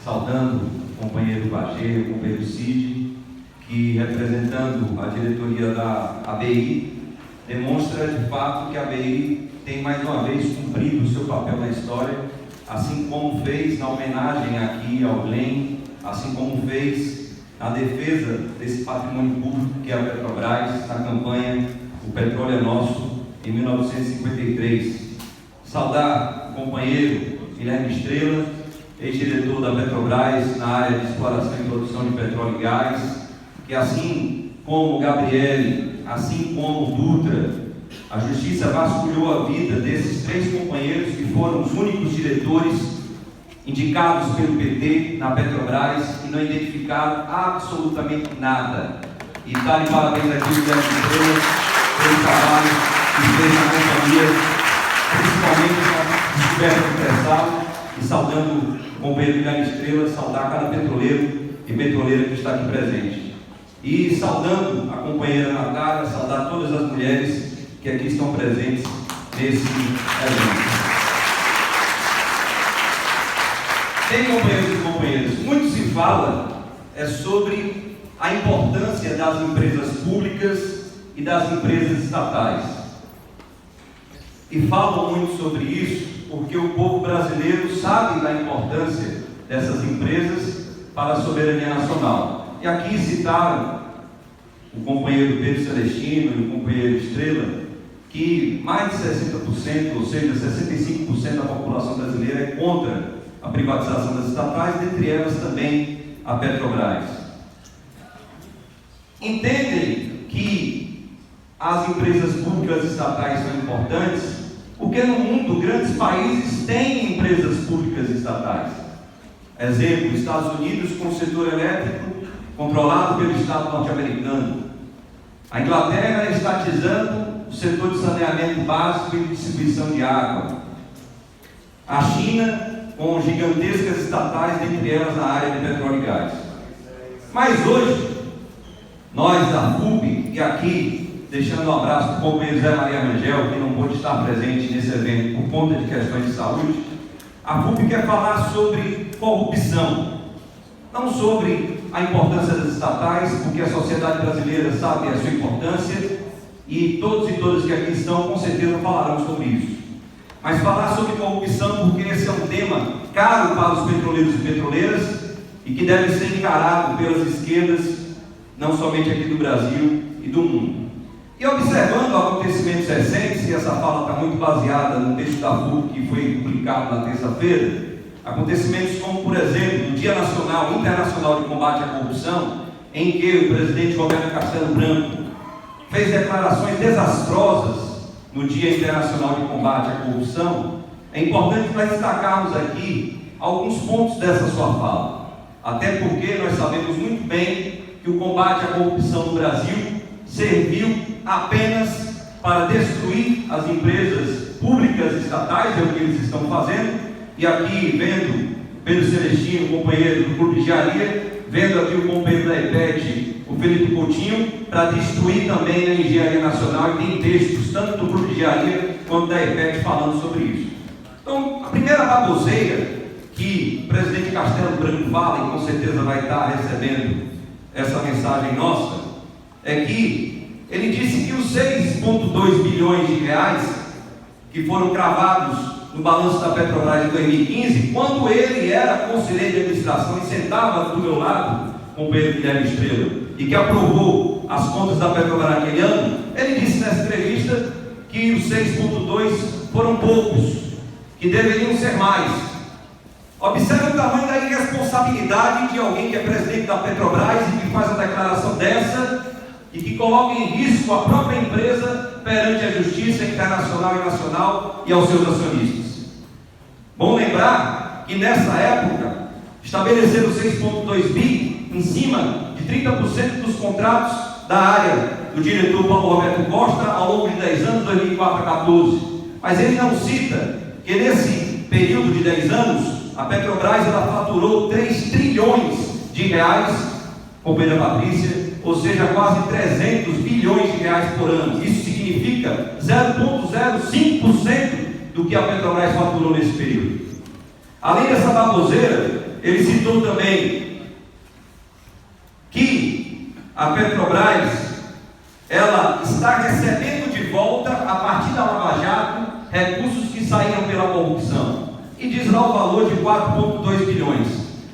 saudando o companheiro Bagê, o companheiro Cid, que representando a diretoria da ABI, demonstra de fato que a ABI tem mais uma vez cumprido o seu papel na história, assim como fez na homenagem aqui ao Glenn, assim como fez na defesa desse patrimônio público que é a Petrobras, na campanha O Petróleo é Nosso, em 1953. Saudar o companheiro Guilherme Estrela, ex-diretor da Petrobras na área de exploração e produção de petróleo e gás, que assim como o Gabriele, assim como o Dutra, a Justiça vasculhou a vida desses 3 companheiros que foram os únicos diretores indicados pelo PT na Petrobras e não identificaram absolutamente nada. E está de parabéns aqui o Guilherme Estrela pelo trabalho que fez na companhia, principalmente na descoberta do pré-sal, e saudando o companheiro Guilherme Estrela, saudar cada petroleiro e petroleira que está aqui presente. E saudando a companheira Natália, saudar todas as mulheres que aqui estão presentes nesse evento. Bem, companheiros e companheiras, muito se fala sobre a importância das empresas públicas e das empresas estatais. E falam muito sobre isso porque o povo brasileiro sabe da importância dessas empresas para a soberania nacional. E aqui citaram o companheiro Pedro Celestino e o companheiro Estrela, que mais de 60%, ou seja, 65% da população brasileira é contra a privatização das estatais, dentre elas também a Petrobras. Entendem que as empresas públicas estatais são importantes porque no mundo grandes países têm empresas públicas estatais. Exemplo, Estados Unidos com o setor elétrico controlado pelo Estado norte-americano. A Inglaterra estatizando o setor de saneamento básico e de distribuição de água. A China com gigantescas estatais, dentre elas na área de petróleo e gás. Mas hoje, nós da FUB, e aqui deixando um abraço para o companheiro Zé Maria Rangel, que não pôde estar presente nesse evento por conta de questões de saúde, a FUB quer falar sobre corrupção, não sobre a importância das estatais, porque a sociedade brasileira sabe a sua importância, e todos e todas que aqui estão com certeza falarão sobre isso. Mas falar sobre corrupção porque esse é um tema caro para os petroleiros e petroleiras e que deve ser encarado pelas esquerdas, não somente aqui do Brasil e do mundo. E observando acontecimentos recentes, e essa fala está muito baseada no texto da FUB que foi publicado na terça-feira, acontecimentos como, por exemplo, o Dia Nacional Internacional de Combate à Corrupção, em que o presidente Roberto Castelo Branco fez declarações desastrosas no Dia Internacional de Combate à Corrupção. É importante nós destacarmos aqui alguns pontos dessa sua fala, até porque nós sabemos muito bem que o combate à corrupção no Brasil serviu apenas para destruir as empresas públicas estatais, é o que eles estão fazendo, e aqui vendo Pedro Celestino, companheiro do Clube de Engenharia, vendo aqui o companheiro da EPET, o Felipe Coutinho, para destruir também a engenharia nacional, e tem textos tanto do Clube de Engenharia quanto da EPET falando sobre isso. Então, a primeira baboseira que o presidente Castelo Branco fala, e com certeza vai estar recebendo essa mensagem nossa, é que ele disse que os 6,2 bilhões de reais que foram cravados no balanço da Petrobras em 2015, quando ele era conselheiro de administração e sentava do meu lado, companheiro Guilherme Estrela, e que aprovou as contas da Petrobras naquele ano, ele disse nessa entrevista que os 6,2 foram poucos, que deveriam ser mais. Observe o tamanho da irresponsabilidade de alguém que é presidente da Petrobras e que faz uma declaração dessa e que coloca em risco a própria empresa perante a justiça internacional e nacional e aos seus acionistas. Bom lembrar que nessa época estabeleceram 6,2 bi em cima de 30% dos contratos da área do diretor Paulo Roberto Costa ao longo de 10 anos, 2004 a 2014. Mas ele não cita que nesse período de 10 anos a Petrobras ela faturou 3 trilhões de reais, companheira Patrícia, ou seja, quase 300 bilhões de reais por ano. Isso significa 0,05% do que a Petrobras faturou nesse período. Além dessa baboseira, ele citou também que a Petrobras, ela está recebendo de volta, a partir da Lava Jato, recursos que saíram pela corrupção. E diz lá o valor de 4,2 bilhões.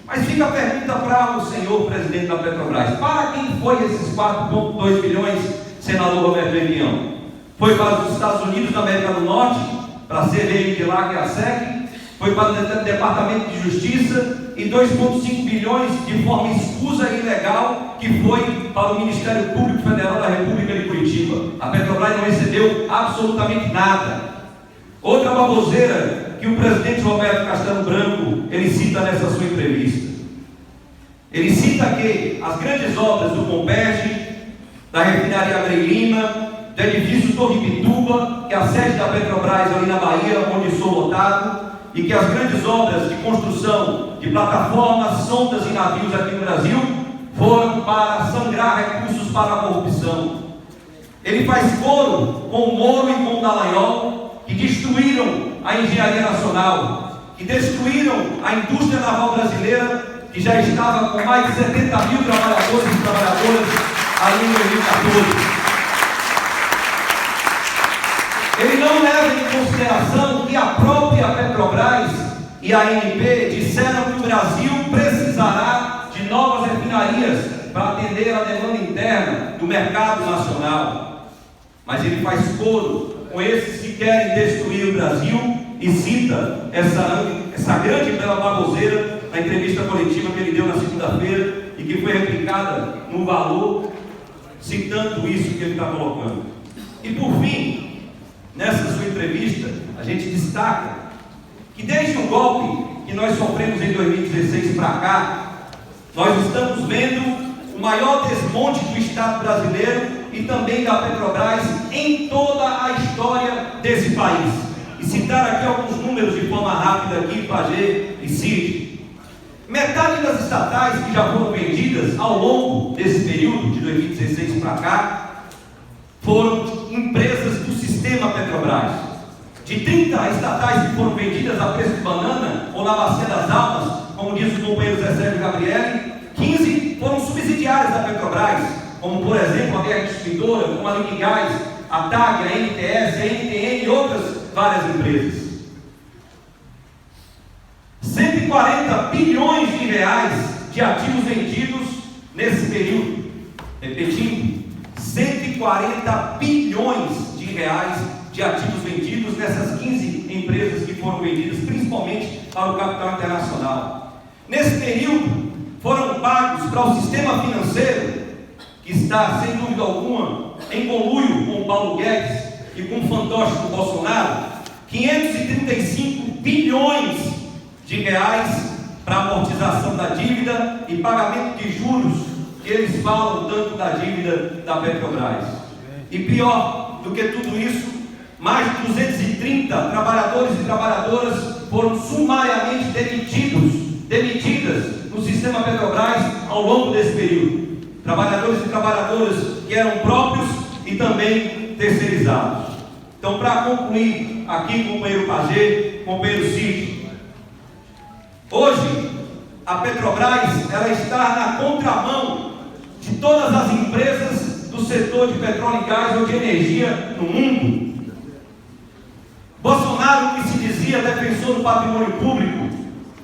Mas fica a pergunta para o senhor presidente da Petrobras: para quem foi esses 4,2 bilhões, senador Roberto Levião? Foi para os Estados Unidos da América do Norte, para a CVM de lá, que é a SEC? Foi para o Departamento de Justiça? E 2,5 bilhões de forma escusa e ilegal, que foi para o Ministério Público Federal da República de Curitiba. A Petrobras não recebeu absolutamente nada. Outra baboseira que o presidente Roberto Castelo Branco, ele cita nessa sua entrevista. Ele cita que as grandes obras do Comperj, da refinaria Abreu Lima, do edifício Torre Pituba, que é a sede da Petrobras ali na Bahia, onde sou lotado, e que as grandes obras de construção de plataformas, sondas e navios aqui no Brasil foram para sangrar recursos para a corrupção. Ele faz coro com o Moro e com o Dallagnol, que destruíram a engenharia nacional, que destruíram a indústria naval brasileira, que já estava com mais de 70 mil trabalhadores e trabalhadoras ali em 2014. Ele não leva em consideração que a própria Petrobras e a ANP disseram que o Brasil precisará de novas refinarias para atender a demanda interna do mercado nacional. Mas ele faz coro com esses que querem destruir o Brasil e cita essa grande e bela baboseira na entrevista coletiva que ele deu na segunda-feira e que foi replicada no Valor, citando isso que ele está colocando. E por fim, nessa sua entrevista, a gente destaca que desde o golpe que nós sofremos em 2016 para cá, nós estamos vendo o maior desmonte do Estado brasileiro e também da Petrobras em toda a história desse país. E citar aqui alguns números de forma rápida aqui, Pajé e Cid. Metade das estatais que já foram vendidas ao longo desse período, de 2016 para cá, foram empresas do sistema Petrobras. De 30 estatais que foram vendidas a preço de banana ou na bacia das almas, como diz o companheiro Zé Sérgio Gabrielli, 15 foram subsidiárias da Petrobras, como por exemplo a BR Distribuidora, como a Liquigás, a TAG, a NTS, a NTN e outras várias empresas. 140 bilhões de reais de ativos vendidos nesse período. Repetindo, 140 bilhões de reais de ativos vendidos nessas 15 empresas que foram vendidas, principalmente para o capital internacional. Nesse período, foram pagos para o sistema financeiro, que está, sem dúvida alguma, em conluio com o Paulo Guedes e com o fantoche do Bolsonaro, 535 bilhões de reais para amortização da dívida e pagamento de juros, que eles falam tanto da dívida da Petrobras. E pior do que tudo isso, mais de 230 trabalhadores e trabalhadoras foram sumariamente demitidas no sistema Petrobras ao longo desse período. Trabalhadores e trabalhadoras que eram próprios e também terceirizados. Então, para concluir aqui, companheiro Pajé, companheiro Cid, hoje a Petrobras ela está na contramão de todas as empresas do setor de petróleo e gás ou de energia no mundo. Bolsonaro, que se dizia defensor do patrimônio público,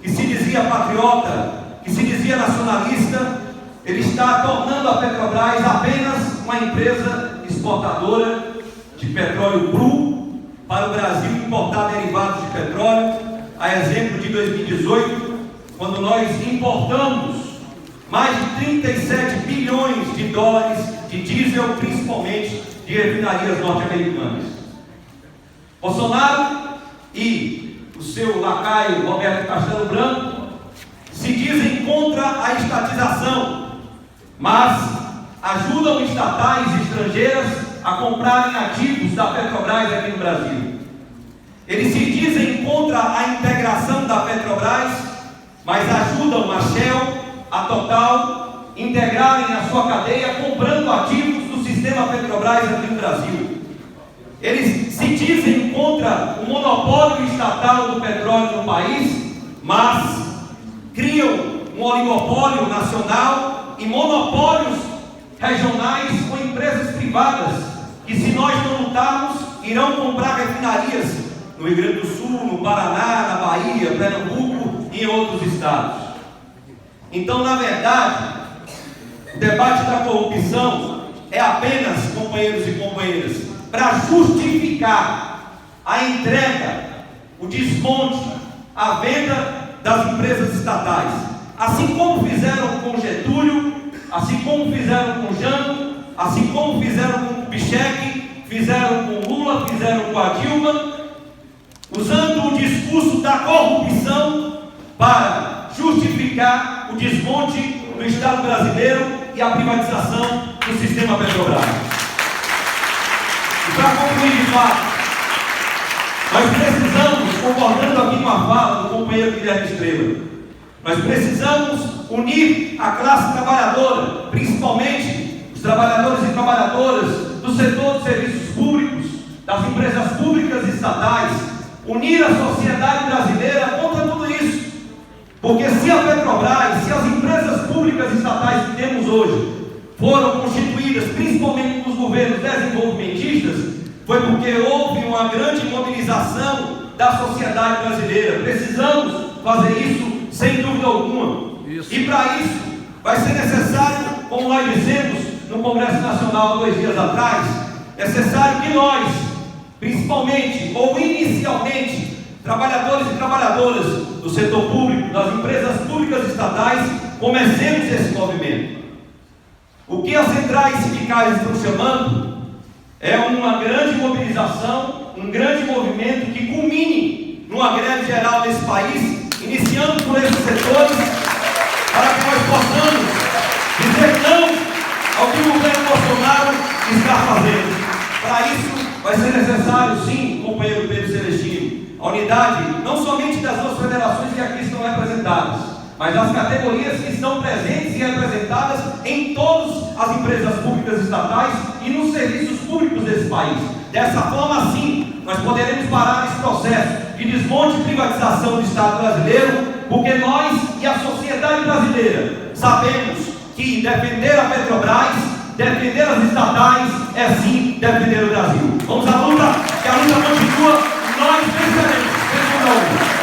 que se dizia patriota, que se dizia nacionalista, ele está tornando a Petrobras apenas uma empresa exportadora de petróleo cru para o Brasil importar derivados de petróleo, a exemplo de 2018, quando nós importamos mais de 37 bilhões de dólares de diesel, principalmente de refinarias norte-americanas. Bolsonaro e o seu lacaio Roberto Castelo Branco se dizem contra a estatização, mas ajudam estatais estrangeiras a comprarem ativos da Petrobras aqui no Brasil. Eles se dizem contra a integração da Petrobras, mas ajudam a Shell, a Total, integrarem a sua cadeia comprando ativos do sistema Petrobras aqui no Brasil. Eles se dizem contra o monopólio estatal do petróleo no país, mas criam um oligopólio nacional e monopólios regionais com empresas privadas, que, se nós não lutarmos, irão comprar refinarias no Rio Grande do Sul, no Paraná, na Bahia, Pernambuco e em outros estados. Então, na verdade, o debate da corrupção é apenas, companheiros e companheiras, para justificar a entrega, o desmonte, a venda das empresas estatais, assim como fizeram com Getúlio, assim como fizeram com Jango, assim como fizeram com Kubitschek, fizeram com Lula, fizeram com a Dilma, usando o discurso da corrupção para justificar o desmonte do Estado brasileiro e a privatização do sistema Petrobras. E para concluir de fato, nós precisamos, concordando aqui com a fala do companheiro Guilherme Estrela, nós precisamos unir a classe trabalhadora, principalmente os trabalhadores e trabalhadoras do setor de serviços públicos, das empresas públicas e estatais, unir a sociedade brasileira contra tudo isso. Porque se a Petrobras, se as empresas públicas e estatais que temos hoje foram constituídas principalmente nos governos desenvolvimentistas, foi porque houve uma grande mobilização da sociedade brasileira. Precisamos fazer isso sem dúvida alguma. E para isso vai ser necessário, como nós dissemos no Congresso Nacional 2 dias atrás, é necessário que nós, principalmente ou inicialmente, trabalhadores e trabalhadoras do setor público, das empresas públicas estatais, comecemos esse movimento. O que as centrais sindicais estão chamando é uma grande mobilização, um grande movimento que culmine numa greve geral desse país, iniciando por esses setores, para que nós possamos dizer não ao que o governo Bolsonaro está fazendo. Para isso, vai ser necessário, sim, companheiro Pedro Celestino, a unidade não somente das duas federações que aqui estão representadas, mas das categorias que estão presentes e representadas em todas as empresas públicas estatais e nos serviços públicos desse país. Dessa forma, sim, nós poderemos parar esse processo de desmonte e privatização do Estado brasileiro, porque nós e a sociedade brasileira sabemos que defender a Petrobras, defender as estatais, é sim defender o Brasil. Vamos à luta, que a luta continua, nós venceremos.